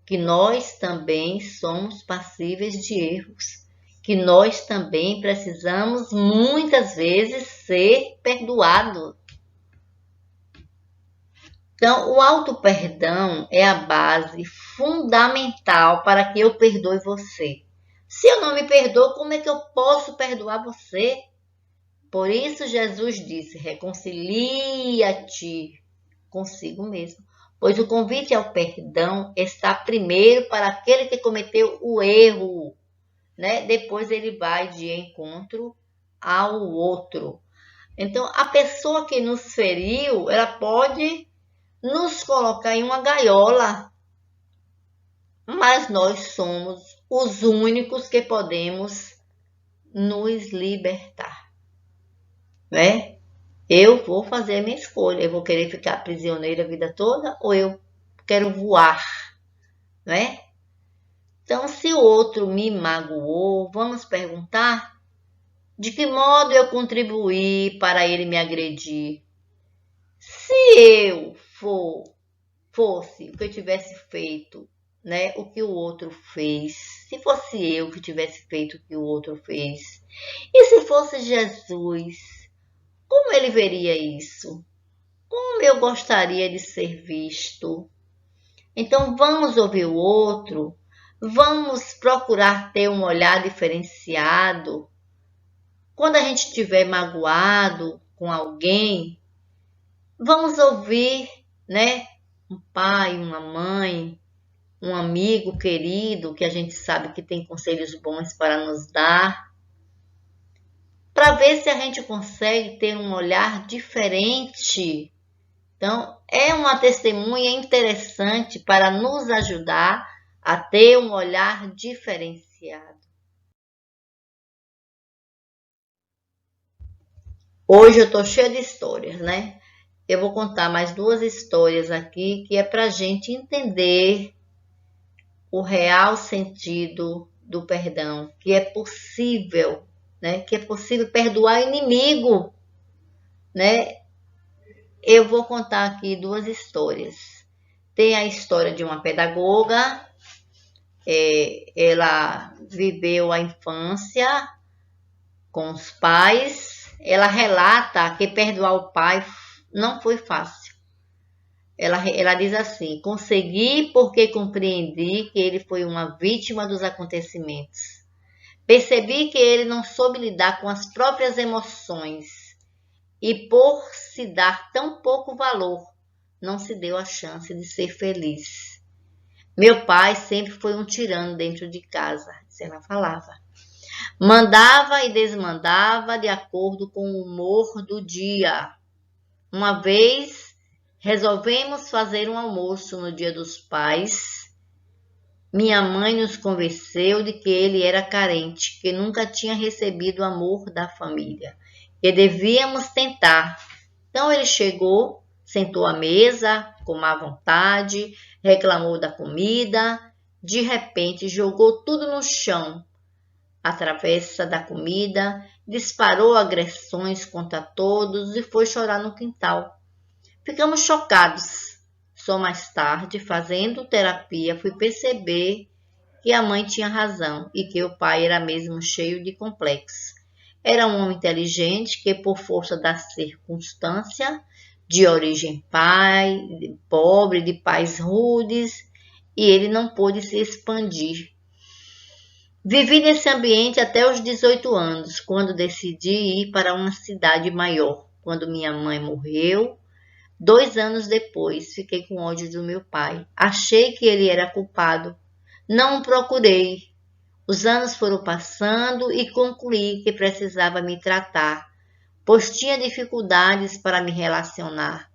que nós também somos passíveis de erros, que nós também precisamos muitas vezes ser perdoados. Então, o auto-perdão é a base fundamental para que eu perdoe você. Se eu não me perdoo, como é que eu posso perdoar você? Por isso Jesus disse, reconcilia-te consigo mesmo. Pois o convite ao perdão está primeiro para aquele que cometeu o erro, né? Depois ele vai de encontro ao outro. Então, a pessoa que nos feriu, ela pode nos colocar em uma gaiola, mas nós somos os únicos que podemos nos libertar, né? Eu vou fazer a minha escolha, eu vou querer ficar prisioneira a vida toda ou eu quero voar, né? Então, se o outro me magoou, vamos perguntar de que modo eu contribuí para ele me agredir. Se eu fosse o que eu tivesse feito, né, o que o outro fez, se fosse eu que tivesse feito o que o outro fez, e se fosse Jesus, como ele veria isso? Como eu gostaria de ser visto? Então vamos ouvir o outro, vamos procurar ter um olhar diferenciado. Quando a gente estiver magoado com alguém, vamos ouvir, né? Um pai, uma mãe, um amigo querido que a gente sabe que tem conselhos bons para nos dar, para ver se a gente consegue ter um olhar diferente. Então, é uma testemunha interessante para nos ajudar a ter um olhar diferenciado. Hoje eu estou cheia de histórias, né? Eu vou contar mais 2 histórias aqui que é para a gente entender o real sentido do perdão, que é possível, né? Que é possível perdoar inimigo, né? Eu vou contar aqui 2 histórias. Tem a história de uma pedagoga, ela viveu a infância com os pais. Ela relata que perdoar o pai não foi fácil. Ela diz assim, consegui porque compreendi que ele foi uma vítima dos acontecimentos. Percebi que ele não soube lidar com as próprias emoções e por se dar tão pouco valor, não se deu a chance de ser feliz. Meu pai sempre foi um tirano dentro de casa, isso ela falava. Mandava e desmandava de acordo com o humor do dia. Uma vez, resolvemos fazer um almoço no Dia dos Pais. Minha mãe nos convenceu de que ele era carente, que nunca tinha recebido o amor da família, que devíamos tentar. Então ele chegou, sentou à mesa, com má vontade, reclamou da comida, de repente jogou tudo no chão, a travessa da comida, disparou agressões contra todos e foi chorar no quintal. Ficamos chocados. Só mais tarde, fazendo terapia, fui perceber que a mãe tinha razão e que o pai era mesmo cheio de complexos. Era um homem inteligente que, por força da circunstância, de origem pobre, de pais rudes, e ele não pôde se expandir. Vivi nesse ambiente até os 18 anos, quando decidi ir para uma cidade maior. Quando minha mãe morreu, 2 anos depois, fiquei com ódio do meu pai. Achei que ele era culpado. Não o procurei. Os anos foram passando e concluí que precisava me tratar, pois tinha dificuldades para me relacionar.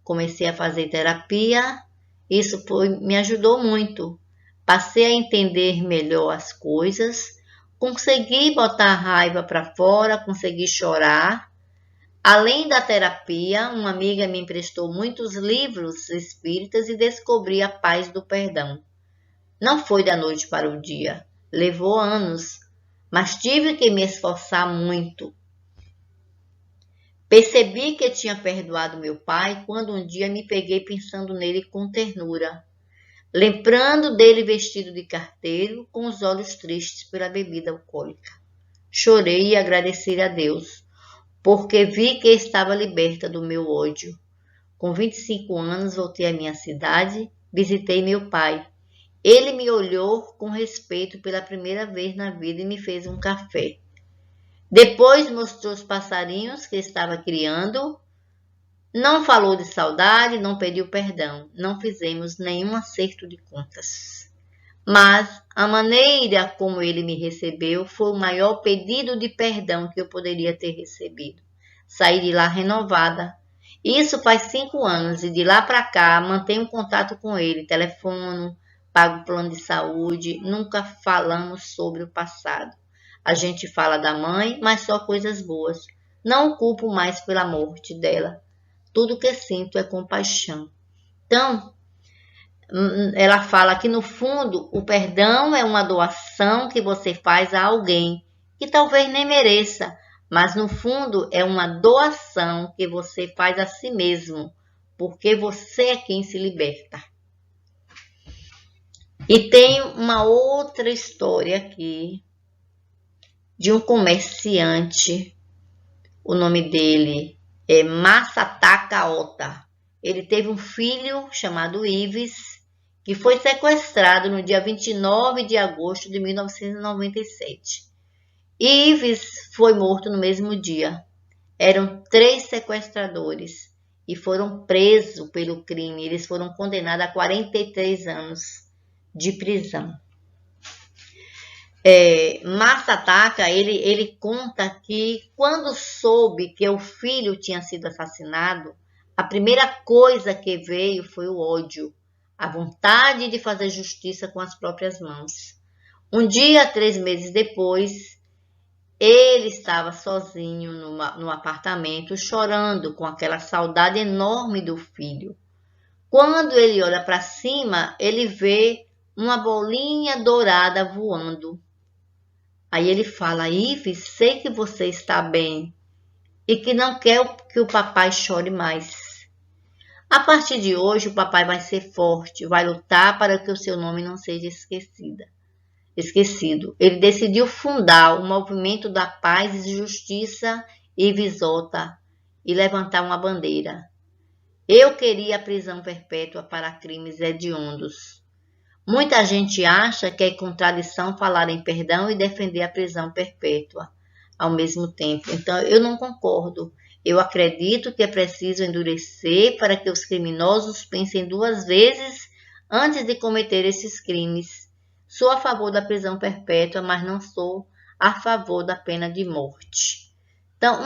Comecei a fazer terapia, isso me ajudou muito. Passei a entender melhor as coisas, consegui botar a raiva para fora, consegui chorar. Além da terapia, uma amiga me emprestou muitos livros espíritas e descobri a paz do perdão. Não foi da noite para o dia, levou anos, mas tive que me esforçar muito. Percebi que tinha perdoado meu pai quando um dia me peguei pensando nele com ternura, lembrando dele vestido de carteiro, com os olhos tristes pela bebida alcoólica. Chorei e agradeci a Deus, porque vi que estava liberta do meu ódio. Com 25 anos, voltei à minha cidade, visitei meu pai. Ele me olhou com respeito pela primeira vez na vida e me fez um café. Depois mostrou os passarinhos que estava criando. Não falou de saudade, não pediu perdão. Não fizemos nenhum acerto de contas. Mas a maneira como ele me recebeu foi o maior pedido de perdão que eu poderia ter recebido. Saí de lá renovada. Isso faz 5 anos e de lá para cá mantenho contato com ele, telefono, pago plano de saúde, nunca falamos sobre o passado. A gente fala da mãe, mas só coisas boas. Não o culpo mais pela morte dela. Tudo que sinto é compaixão. Então, ela fala que no fundo o perdão é uma doação que você faz a alguém que talvez nem mereça, mas no fundo é uma doação que você faz a si mesmo, porque você é quem se liberta. E tem uma outra história aqui de um comerciante, o nome dele é Masataka Ota. Ele teve um filho chamado Ives, que foi sequestrado no dia 29 de agosto de 1997. Ives foi morto no mesmo dia. Eram 3 sequestradores e foram presos pelo crime. Eles foram condenados a 43 anos de prisão. Masataka, ele conta que quando soube que o filho tinha sido assassinado, a primeira coisa que veio foi o ódio, a vontade de fazer justiça com as próprias mãos. Um dia, 3 meses depois, ele estava sozinho no apartamento, chorando com aquela saudade enorme do filho. Quando ele olha para cima, ele vê uma bolinha dourada voando. Aí ele fala: Ives, sei que você está bem e que não quer que o papai chore mais. A partir de hoje, o papai vai ser forte, vai lutar para que o seu nome não seja esquecido. Ele decidiu fundar o Movimento da Paz e Justiça Ives Ota e levantar uma bandeira. Eu queria a prisão perpétua para crimes hediondos. Muita gente acha que é contradição falar em perdão e defender a prisão perpétua ao mesmo tempo. Então, eu não concordo. Eu acredito que é preciso endurecer para que os criminosos pensem 2 vezes antes de cometer esses crimes. Sou a favor da prisão perpétua, mas não sou a favor da pena de morte. Então,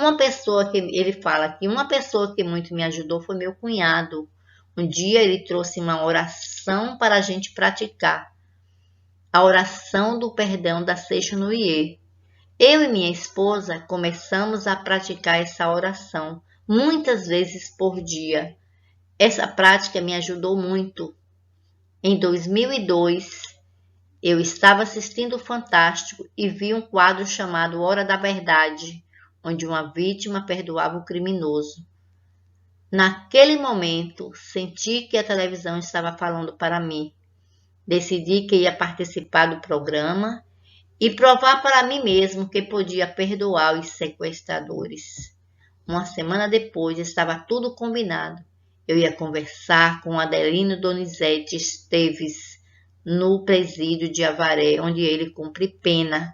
ele fala que uma pessoa que muito me ajudou foi meu cunhado. Um dia ele trouxe uma oração para a gente praticar. A oração do perdão da Seishonuye. Eu e minha esposa começamos a praticar essa oração muitas vezes por dia. Essa prática me ajudou muito. Em 2002, eu estava assistindo o Fantástico e vi um quadro chamado Hora da Verdade, onde uma vítima perdoava o criminoso. Naquele momento, senti que a televisão estava falando para mim. Decidi que ia participar do programa e provar para mim mesmo que podia perdoar os sequestradores. Uma semana depois, estava tudo combinado. Eu ia conversar com Adelino Donizete Esteves no presídio de Avaré, onde ele cumpre pena.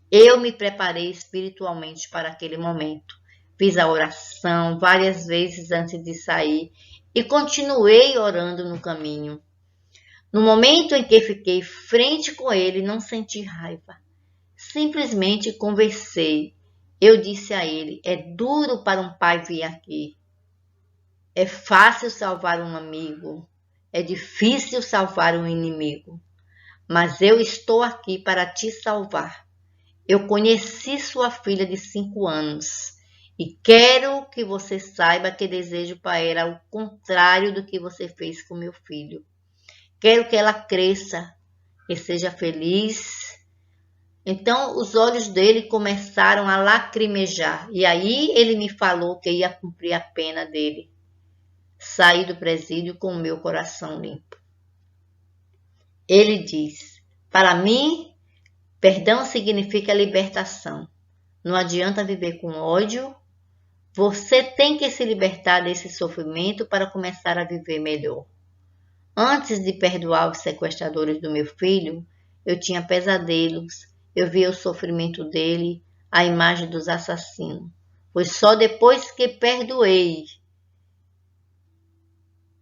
Eu me preparei espiritualmente para aquele momento. Fiz a oração várias vezes antes de sair e continuei orando no caminho. No momento em que fiquei frente com ele, não senti raiva. Simplesmente conversei. Eu disse a ele: é duro para um pai vir aqui. É fácil salvar um amigo. É difícil salvar um inimigo. Mas eu estou aqui para te salvar. Eu conheci sua filha de 5 anos. E quero que você saiba que desejo para ela o contrário do que você fez com meu filho. Quero que ela cresça e seja feliz. Então os olhos dele começaram a lacrimejar. E aí ele me falou que ia cumprir a pena dele. Saí do presídio com o meu coração limpo. Ele diz: para mim, perdão significa libertação. Não adianta viver com ódio. Você tem que se libertar desse sofrimento para começar a viver melhor. Antes de perdoar os sequestradores do meu filho, eu tinha pesadelos. Eu via o sofrimento dele, a imagem dos assassinos. Foi só depois que perdoei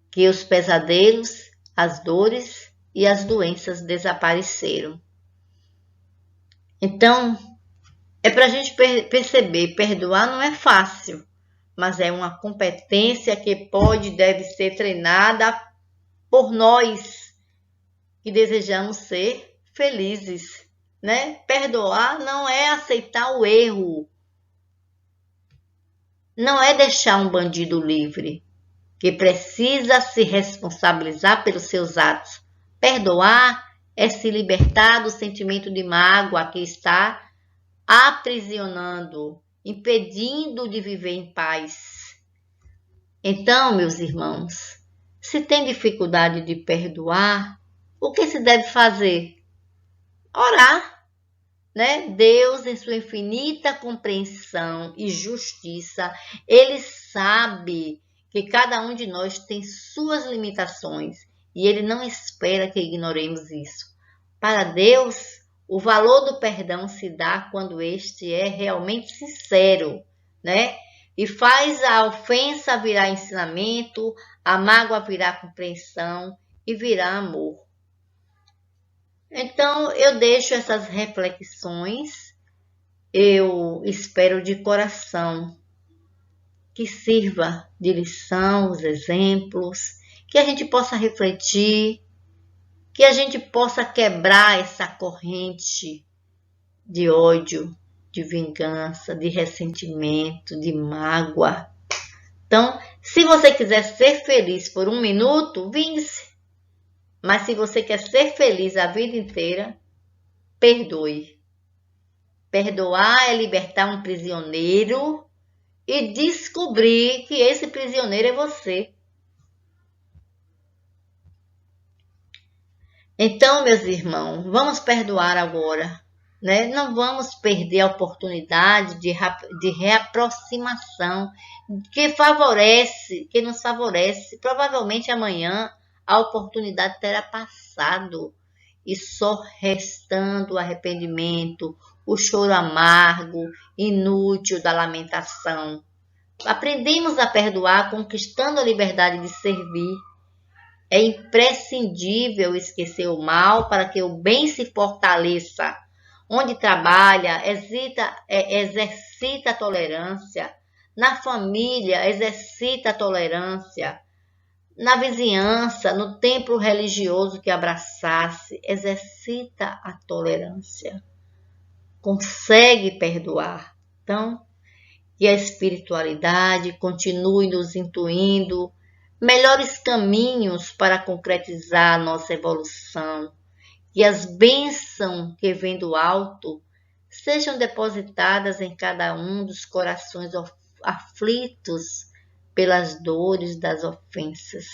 que os pesadelos, as dores e as doenças desapareceram. Então, é para a gente perceber, perdoar não é fácil, mas é uma competência que pode e deve ser treinada por nós que desejamos ser felizes, né? Perdoar não é aceitar o erro, não é deixar um bandido livre, que precisa se responsabilizar pelos seus atos. Perdoar é se libertar do sentimento de mágoa que está aprisionando, impedindo de viver em paz. Então, meus irmãos, se tem dificuldade de perdoar, o que se deve fazer? Orar, né? Deus, em sua infinita compreensão e justiça, Ele sabe que cada um de nós tem suas limitações e Ele não espera que ignoremos isso. Para Deus, o valor do perdão se dá quando este é realmente sincero, né? E faz a ofensa virar ensinamento, a mágoa virar compreensão e virar amor. Então, eu deixo essas reflexões, eu espero de coração que sirva de lição, os exemplos, que a gente possa refletir, que a gente possa quebrar essa corrente de ódio, de vingança, de ressentimento, de mágoa. Então, se você quiser ser feliz por um minuto, vingue-se. Mas se você quer ser feliz a vida inteira, perdoe. Perdoar é libertar um prisioneiro e descobrir que esse prisioneiro é você. Então, meus irmãos, vamos perdoar agora, né? Não vamos perder a oportunidade de reaproximação que nos favorece. Provavelmente amanhã a oportunidade terá passado e só restando o arrependimento, o choro amargo, inútil da lamentação. Aprendemos a perdoar conquistando a liberdade de servir. É imprescindível esquecer o mal para que o bem se fortaleça. Onde trabalha, exercita a tolerância. Na família, exercita a tolerância. Na vizinhança, no templo religioso que abraçasse, exercita a tolerância. Consegue perdoar. Então, que a espiritualidade continue nos intuindo melhores caminhos para concretizar a nossa evolução. Que as bênçãos que vêm do alto sejam depositadas em cada um dos corações aflitos pelas dores das ofensas.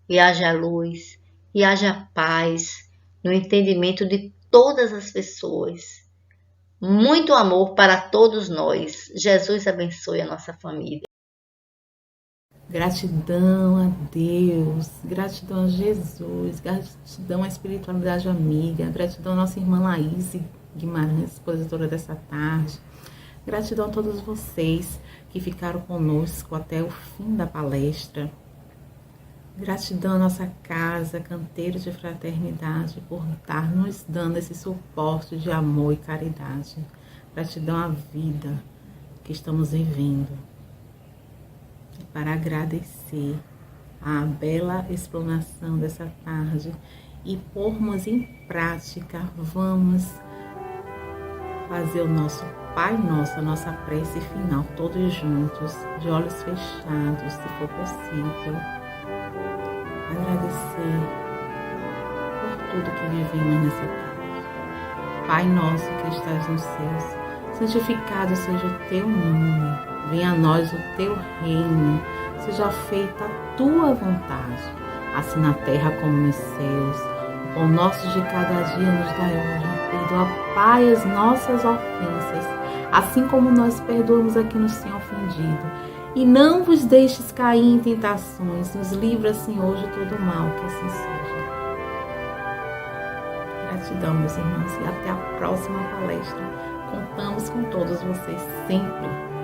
E haja luz, e haja paz no entendimento de todas as pessoas. Muito amor para todos nós. Jesus abençoe a nossa família. Gratidão a Deus, gratidão a Jesus, gratidão à espiritualidade amiga, gratidão à nossa irmã Laís Guimarães, expositora dessa tarde. Gratidão a todos vocês que ficaram conosco até o fim da palestra. Gratidão à nossa casa, Canteiro de Fraternidade, por estar nos dando esse suporte de amor e caridade. Gratidão à vida que estamos vivendo. Para agradecer a bela explanação dessa tarde e pormos em prática, vamos fazer o nosso Pai Nosso, a nossa prece final, todos juntos, de olhos fechados, se for possível. Agradecer por tudo que vivemos nessa tarde. Pai Nosso que estás nos céus, santificado seja o teu nome. Venha a nós o teu reino. Seja feita a tua vontade, assim na terra como nos céus. O pão nosso de cada dia nos dai hoje. Perdoa, Pai, as nossas ofensas, assim como nós perdoamos a quem nos tem ofendido. E não vos deixes cair em tentações. Nos livra, Senhor, de todo mal, que assim seja. Gratidão, meus irmãos, e até a próxima palestra. Contamos com todos vocês sempre.